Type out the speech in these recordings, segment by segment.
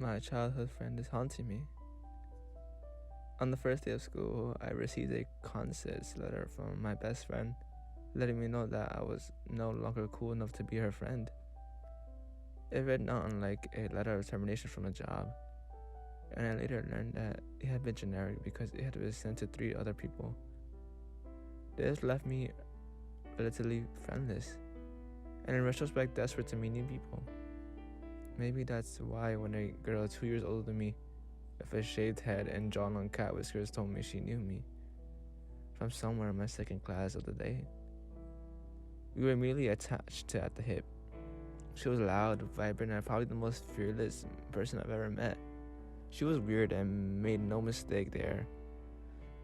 My childhood friend is haunting me. On the first day of school, I received a conscious letter from my best friend, letting me know that I was no longer cool enough to be her friend. It read not unlike a letter of termination from a job, and I later learned that it had been generic because it had been sent to 3 other people. This left me relatively friendless, and in retrospect, desperate to meet new people. Maybe that's why when a girl 2 years older than me, with a shaved head and jawline cat whiskers, told me she knew me from somewhere in my second class of the day. We were immediately attached at the hip. She was loud, vibrant, and probably the most fearless person I've ever met. She was weird and made no mistake there,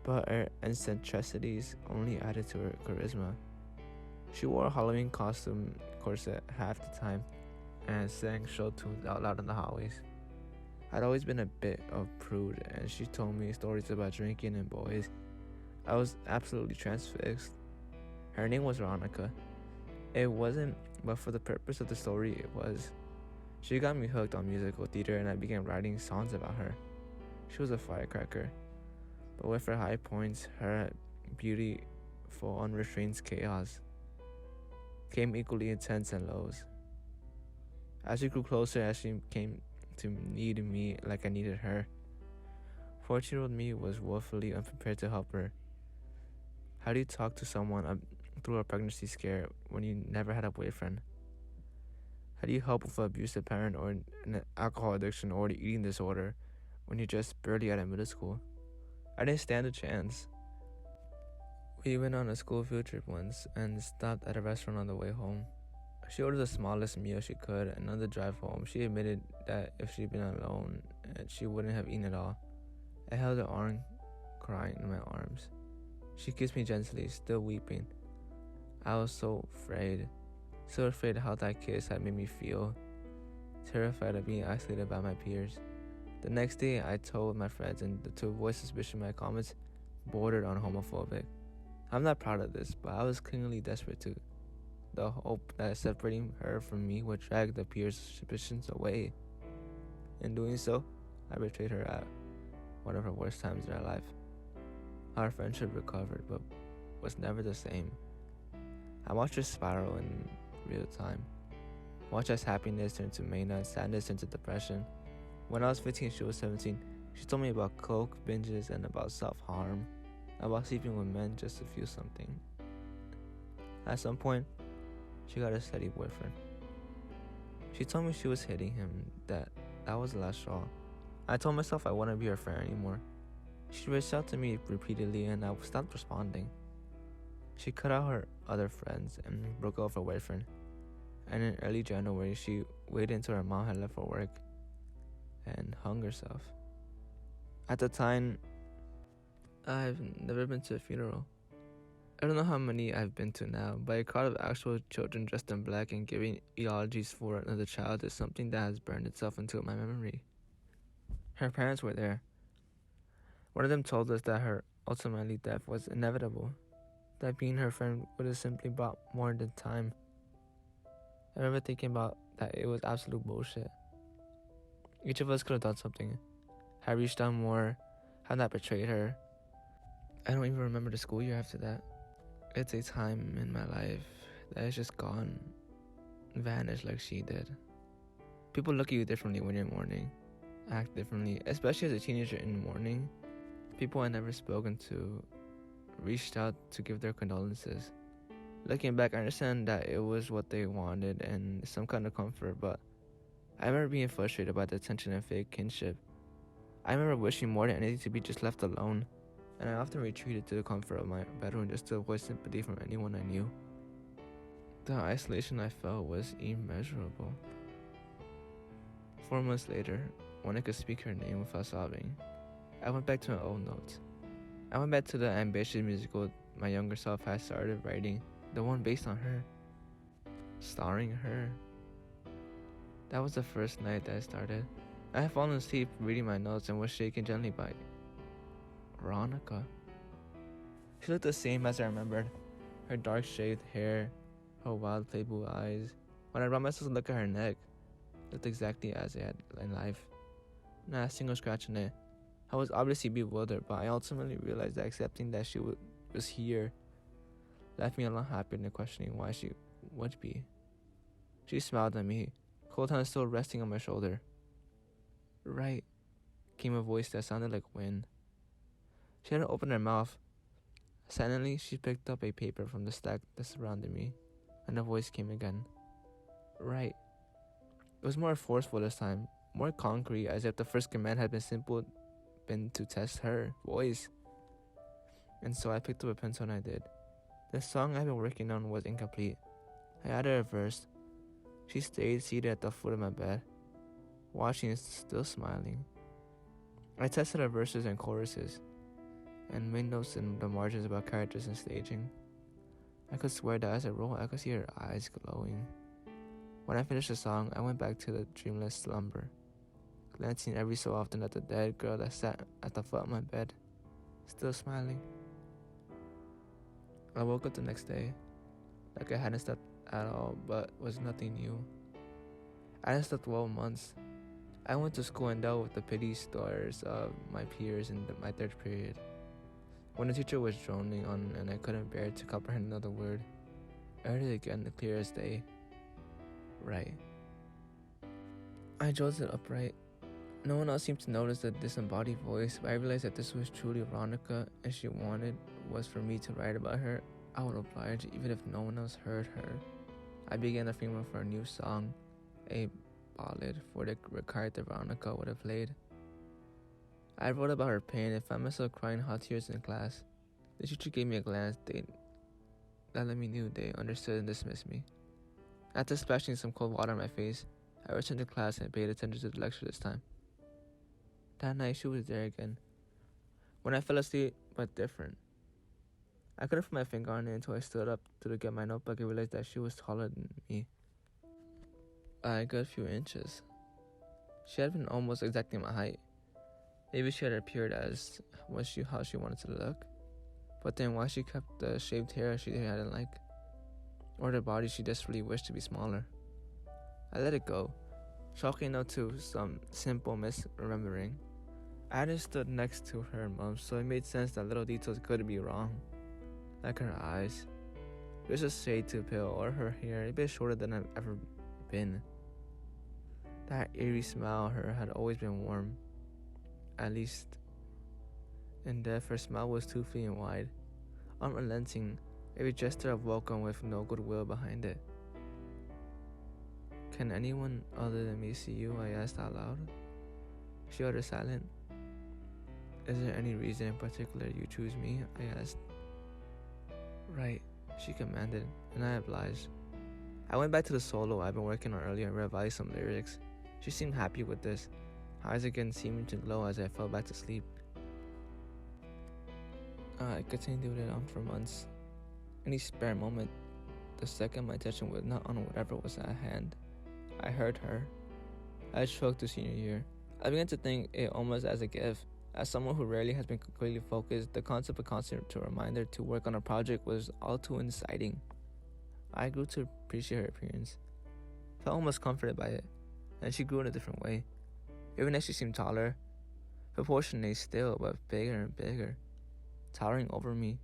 but her eccentricities only added to her charisma. She wore a Halloween costume corset half the time and sang show tunes out loud in the hallways. I'd always been a bit of prude, and she told me stories about drinking and boys. I was absolutely transfixed. Her name was Veronica. It wasn't, but for the purpose of the story, it was. She got me hooked on musical theater, and I began writing songs about her. She was a firecracker, but with her high points, her beautiful, unrestrained chaos came equally intense and lows. As she grew closer, as she came to need me like I needed her, 14-year-old me was woefully unprepared to help her. How do you talk to someone through a pregnancy scare when you never had a boyfriend? How do you help with an abusive parent or an alcohol addiction or an eating disorder when you're just barely out of middle school? I didn't stand a chance. We went on a school field trip once and stopped at a restaurant on the way home. She ordered the smallest meal she could, and on the drive home, she admitted that if she'd been alone, she wouldn't have eaten at all. I held her arm, crying in my arms. She kissed me gently, still weeping. I was so afraid how that kiss had made me feel, terrified of being isolated by my peers. The next day, I told my friends, and to avoid suspicion, my comments bordered on homophobic. I'm not proud of this, but I was clingingly desperate to the hope that separating her from me would drag the peers' suspicions away. In doing so, I betrayed her at one of her worst times in her life. Our friendship recovered, but was never the same. I watched her spiral in real time. Watched as happiness turned to mania, sadness turned to depression. When I was 15, she was 17. She told me about coke binges and about self-harm, about sleeping with men just to feel something. At some point, she got a steady boyfriend. She told me she was hitting him, that was the last straw. I told myself I wouldn't be her friend anymore. She reached out to me repeatedly, and I stopped responding. She cut out her other friends and broke up with her boyfriend. And in early January, she waited until her mom had left for work and hung herself. At the time, I've never been to a funeral. I don't know how many I've been to now, but a crowd of actual children dressed in black and giving eulogies for another child is something that has burned itself into my memory. Her parents were there. One of them told us that her ultimately death was inevitable, that being her friend would have simply brought more than time. I remember thinking about that it was absolute bullshit. Each of us could have done something, had reached out more, had not betrayed her. I don't even remember the school year after that. It's a time in my life that is just gone, vanished like she did. People look at you differently when you're mourning, act differently, especially as a teenager in mourning. People I never spoken to reached out to give their condolences. Looking back, I understand that it was what they wanted and some kind of comfort, but I remember being frustrated by the attention and fake kinship. I remember wishing more than anything to be just left alone, and I often retreated to the comfort of my bedroom just to avoid sympathy from anyone I knew. The isolation I felt was immeasurable. 4 months later, when I could speak her name without sobbing, I went back to my old notes. I went back to the ambitious musical my younger self had started writing, the one based on her, starring her. That was the first night that I started. I had fallen asleep reading my notes and was shaken gently by Veronica. She looked the same as I remembered. Her dark shaved hair, her wild clay blue eyes. When I brought myself to look at her neck, it looked exactly as it had in life. not a single scratch on it. I was obviously bewildered, but I ultimately realized that accepting that she was here left me a lot happier than questioning why she would be. She smiled at me, cold hand still resting on my shoulder. Right, came a voice that sounded like wind. She hadn't opened her mouth. Silently, she picked up a paper from the stack that surrounded me, and the voice came again. Right. It was more forceful this time, more concrete, as if the first command had been to test her voice. And so I picked up a pencil and I did. The song I'd been working on was incomplete. I added a verse. She stayed seated at the foot of my bed, watching and still smiling. I tested her verses and choruses, and made notes in the margins about characters and staging. I could swear that as I wrote, I could see her eyes glowing. When I finished the song, I went back to the dreamless slumber, glancing every so often at the dead girl that sat at the foot of my bed, still smiling. I woke up the next day, like I hadn't slept at all, but was nothing new. I hadn't slept 12 months. I went to school and dealt with the pity stories of my peers in my third period. When the teacher was droning on and I couldn't bear to comprehend another word, I heard it again, clear as day. Right. I jolted upright. No one else seemed to notice the disembodied voice, but I realized that this was truly Veronica, and she wanted was for me to write about her. I would oblige, even if no one else heard her. I began the framework for a new song, a ballad for the character Veronica would have played. I wrote about her pain and found myself crying hot tears in class. The teacher gave me a glance that let me know they understood and dismissed me. After splashing some cold water on my face, I returned to class and paid attention to the lecture this time. That night, she was there again. When I fell asleep, but different. I couldn't put my finger on it until I stood up to get my notebook and realized that she was taller than me by a good few inches. She had been almost exactly my height. Maybe she had appeared as how she wanted to look, but then why she kept the shaved hair she hadn't liked, or the body she desperately wished to be smaller. I let it go, chalking out to some simple misremembering. I hadn't stood next to her mom, so it made sense that little details could be wrong, like her eyes, just a shade too pale, or her hair a bit shorter than I've ever been. That eerie smile of her had always been warm, at least in death. Her smile was 2 feet wide, unrelenting, a gesture of welcome with no goodwill behind it. Can anyone other than me see you? I asked out loud. She uttered silent. Is there any reason in particular you choose me? I asked. Right, she commanded, and I obliged. I went back to the solo I'd been working on earlier and revised some lyrics. She seemed happy with this, her eyes again seeming to glow as I fell back to sleep. I continued it on for months. Any spare moment, the second my attention was not on whatever was at hand, I heard her. I struggled to senior year. I began to think it almost as a gift. As someone who rarely has been completely focused, the concept of constant reminder to work on a project was all too inciting. I grew to appreciate her appearance, felt almost comforted by it, and she grew in a different way. Even as she seemed taller, proportionately still, but bigger and bigger, towering over me.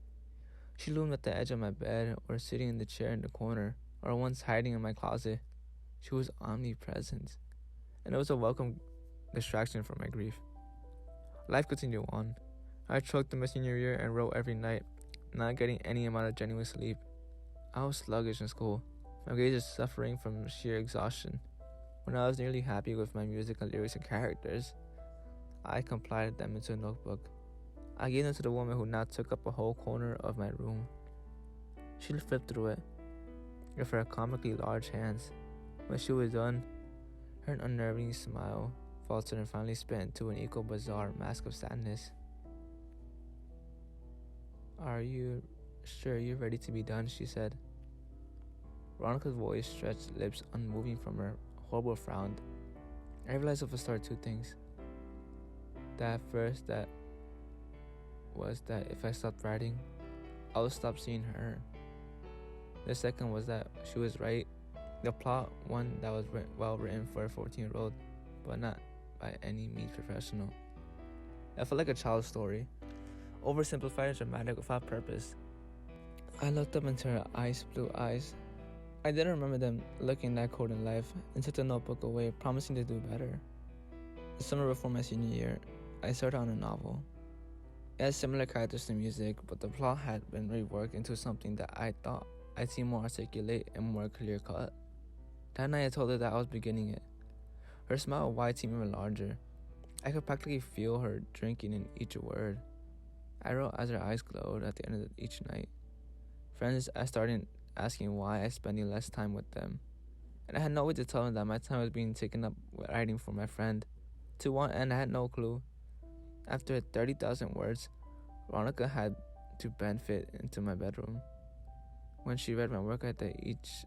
She loomed at the edge of my bed, or sitting in the chair in the corner, or once hiding in my closet. She was omnipresent, and it was a welcome distraction from my grief. Life continued on. I trucked through my senior year and wrote every night, not getting any amount of genuine sleep. I was sluggish in school, my grades suffering from sheer exhaustion. When I was nearly happy with my music and lyrics and characters, I compiled them into a notebook. I gave them to the woman who now took up a whole corner of my room. She flipped through it with her comically large hands. When she was done, her unnerving smile faltered and finally spit into an equal bizarre mask of sadness. Are you sure you're ready to be done? She said. Veronica's voice stretched, lips unmoving from her horrible frown. I realized at the start 2 things. That first, that if I stopped writing, I would stop seeing her. The second was that she was right. The plot, one that was well written for a 14-year-old, but not by any means professional. It felt like a child's story, oversimplified and dramatic without purpose. I looked up into her ice blue eyes. I didn't remember them looking that cold in life, and took the notebook away, promising to do better. The summer before my senior year, I started on a novel. It had similar characters to music, but the plot had been reworked into something that I thought I'd see more articulate and more clear-cut. That night I told her that I was beginning it. Her smile wide seemed even larger. I could practically feel her drinking in each word. I wrote as her eyes glowed at the end of each night. Friends, I started asking why I spending less time with them. And I had no way to tell them that my time was being taken up with writing for my friend. To one end, I had no clue. After 30,000 words, Veronica had to benefit into my bedroom. When she read my work ethic each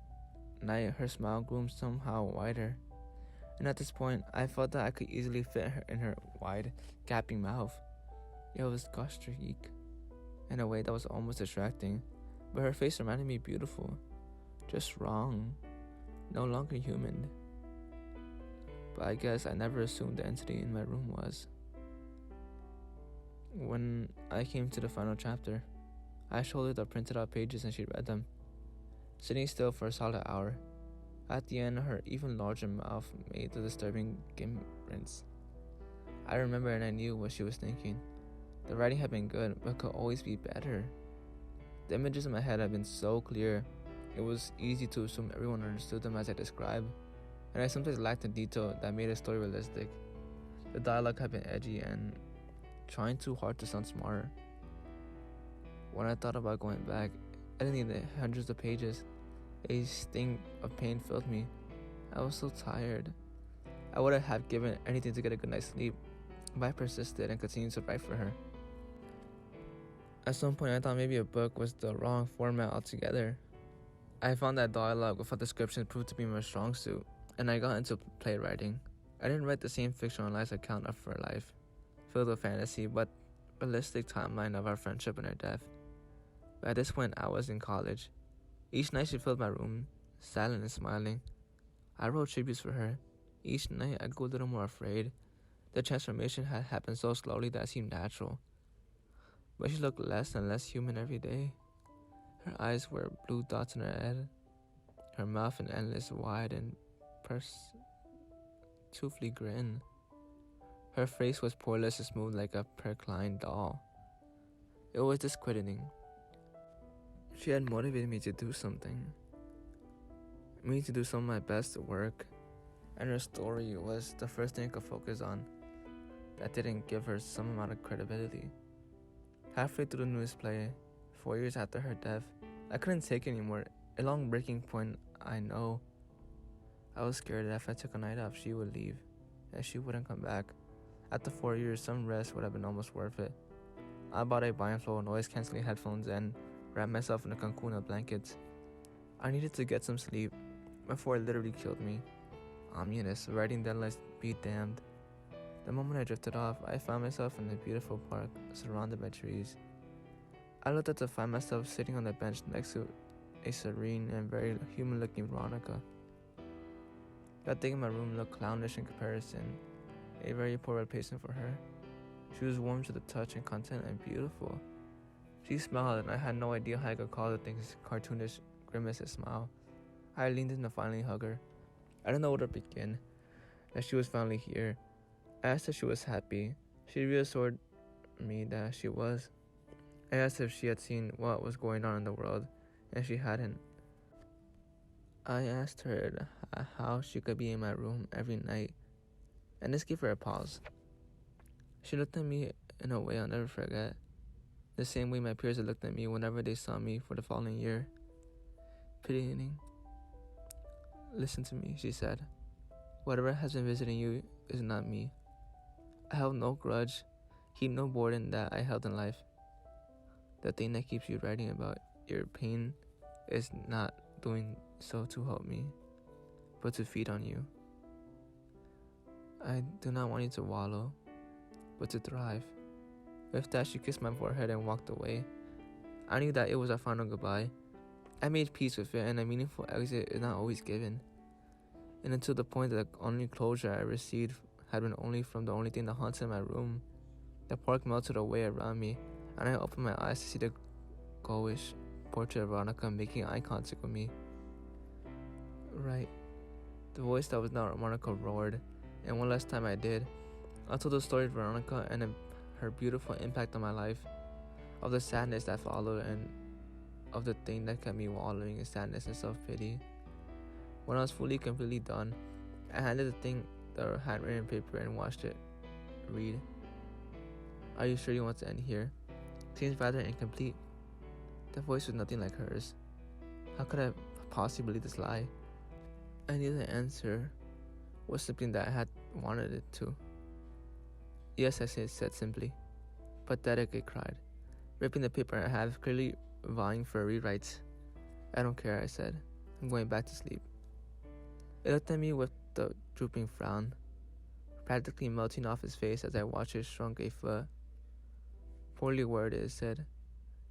night, her smile grew somehow wider. And at this point, I felt that I could easily fit her in her wide, gaping mouth. It was gastric in a way that was almost distracting, but her face reminded me beautiful, just wrong, no longer human. But I guess I never assumed the entity in my room was. When I came to the final chapter, I showed her the printed out pages and she read them, sitting still for a solid hour. At the end, her even larger mouth made the disturbing grimace. I remember and I knew what she was thinking. The writing had been good, but could always be better. The images in my head had been so clear, it was easy to assume everyone understood them as I described, and I sometimes lacked the detail that made a story realistic. The dialogue had been edgy and trying too hard to sound smarter. When I thought about going back, editing the hundreds of pages, a sting of pain filled me. I was so tired. I would have given anything to get a good night's sleep, but I persisted and continued to write for her. At some point, I thought maybe a book was the wrong format altogether. I found that dialogue without descriptions proved to be my strong suit, and I got into playwriting. I didn't write the same fictionalized account of her life, filled with fantasy, but realistic timeline of our friendship and her death. But at this point, I was in college. Each night she filled my room, silent and smiling. I wrote tributes for her. Each night I grew a little more afraid. The transformation had happened so slowly that it seemed natural. But she looked less and less human every day. Her eyes were blue dots in her head, her mouth an endless wide and toothy grin. Her face was poreless and smooth like a perclined doll. It was disquieting. She had motivated me to do something. Me to do some of my best work. And her story was the first thing I could focus on. That didn't give her some amount of credibility. Halfway through the newest play, 4 years after her death, I couldn't take it anymore. A long breaking point, I know. I was scared that if I took a night off, she would leave, and she wouldn't come back. After 4 years, some rest would have been almost worth it. I bought a blindfold, noise-canceling headphones, and wrapped myself in a cocoon of blankets. I needed to get some sleep before it literally killed me. Ominous, writing deadlines be damned. The moment I drifted off, I found myself in a beautiful park surrounded by trees. I looked up to find myself sitting on the bench next to a serene and very human-looking Veronica. I think my room looked clownish in comparison, a very poor replacement for her. She was warm to the touch and content and beautiful. She smiled and I had no idea how I could call the things cartoonish grimace a smile. I leaned in to finally hug her. I didn't know where to begin, that she was finally here. I asked if she was happy. She reassured me that she was. I asked if she had seen what was going on in the world, and she hadn't. I asked her how she could be in my room every night, and this gave her a pause. She looked at me in a way I'll never forget, the same way my peers had looked at me whenever they saw me for the following year. Pitying. Listen to me, she said. Whatever has been visiting you is not me. I held no grudge, keep no burden that I held in life. The thing that keeps you writing about your pain is not doing so to help me, but to feed on you. I do not want you to wallow, but to thrive. With that, she kissed my forehead and walked away. I knew that it was our final goodbye. I made peace with it, and a meaningful exit is not always given. And until the point that the only closure I received had been only from the only thing that haunted my room. The park melted away around me, and I opened my eyes to see the ghost portrait of Veronica making eye contact with me. Right. The voice that was not Veronica roared, and one last time I did. I told the story of Veronica and her beautiful impact on my life, of the sadness that followed, and of the thing that kept me wallowing in sadness and self-pity. When I was completely done, I handed the handwritten paper and watched it read. Are you sure you want to end here? Seems rather incomplete. The voice was nothing like hers. How could I possibly believe this lie? I knew the answer was something that I had wanted it to. Yes, I said simply. Pathetic, I cried, ripping the paper in half, clearly vying for rewrites. I don't care, I said. I'm going back to sleep. It looked at me with the drooping frown, practically melting off his face as I watched it shrunk a foot. Poorly worded, it said.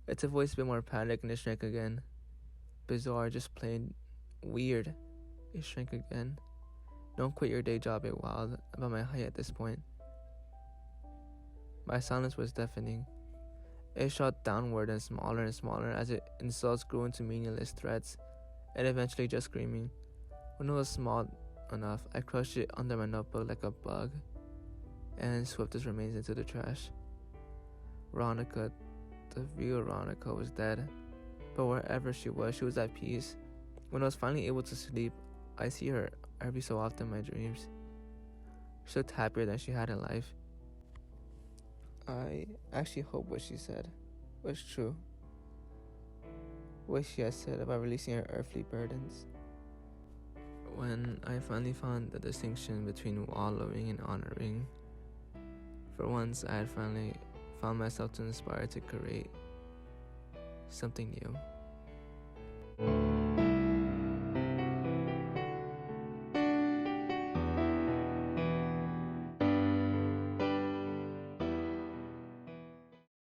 It's a voice a bit more panicked, and it shrank again. Bizarre, just plain weird. It shrank again. Don't quit your day job, it wailed, about my height at this point. My silence was deafening. It shot downward and smaller as its insults grew into meaningless threats, and eventually just screaming. When it was small enough, I crushed it under my notebook like a bug, and swept its remains into the trash. Veronica, the real Veronica, was dead, but wherever she was at peace. When I was finally able to sleep, I see her every so often in my dreams. She looked happier than she had in life. I actually hope what she said was true. What she had said about releasing her earthly burdens. When I finally found the distinction between wallowing and honoring, for once I had finally found myself to inspire to create something new.